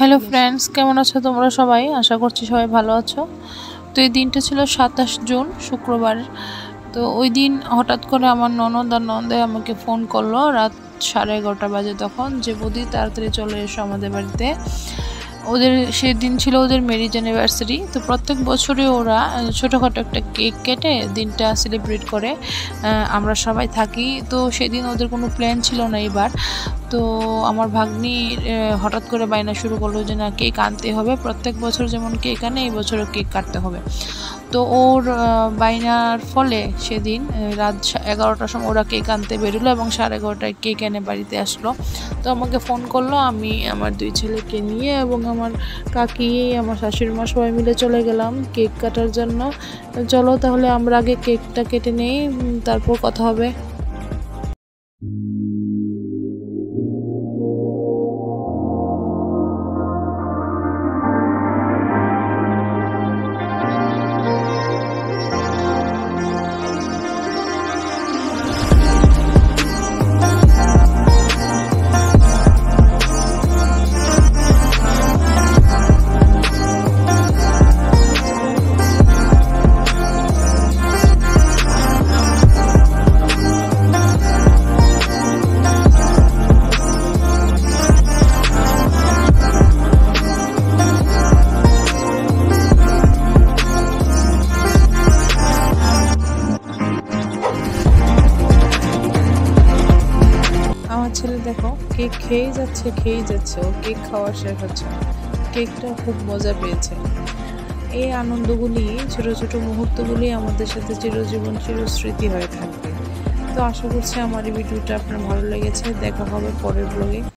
Hello friends, কেমন আছো তোমরা সবাই? আশা করছি সবাই ভালো আছো। তো এই দিনটা ছিল 27 জুন শুক্রবার। তো ওই দিন হঠাৎ করে আমার ননদ আর নন্দে আমাকে ফোন করলো রাত 11:30 বাজে, তখন যে বৌদি তাড়াতাড়ি চলে এসো আমাদের বাড়িতে। ওদের সেদিন ছিল ওদের ম্যারেজ অ্যানিভার্সারি। তো প্রত্যেক বছরই ওরা ছোটোখাটো একটা কেক কেটে দিনটা সেলিব্রেট করে, আমরা সবাই থাকি। তো সেদিন ওদের কোনো প্ল্যান ছিল না এবার। তো আমার ভাগ্নি হঠাৎ করে বায়না শুরু করলো যে না, কেক আনতে হবে, প্রত্যেক বছর যেমন কেক আনে এই বছরও কেক কাটতে হবে। তো ওর বায়নার ফলে সেদিন রাত 11টার সময় ওরা কেক আনতে বেরোলো এবং 11:30টায় কেক এনে বাড়িতে আসলো। তো আমাকে ফোন করলো, আমি আমার 2 ছেলেকে নিয়ে এবং আমার কাকি, আমার শাশুড়ি মা সবাই মিলে চলে গেলাম কেক কাটার জন্য। চলো তাহলে আমরা আগে কেকটা কেটে নেই, তারপর কথা হবে। আমার ছেলে দেখো কেক খেয়েই যাচ্ছে, ও কেক খাওয়া শেষ হচ্ছে না। কেকটা খুব মজা পেয়েছে। এই আনন্দগুলি, ছোট ছোট মুহূর্তগুলি আমাদের সাথে চিরজীবন চিরস্মৃতি হয়ে থাকবে। তো আশা করছি আমার এই ভিডিওটা আপনার ভালো লেগেছে। দেখা হবে পরের ব্লগে।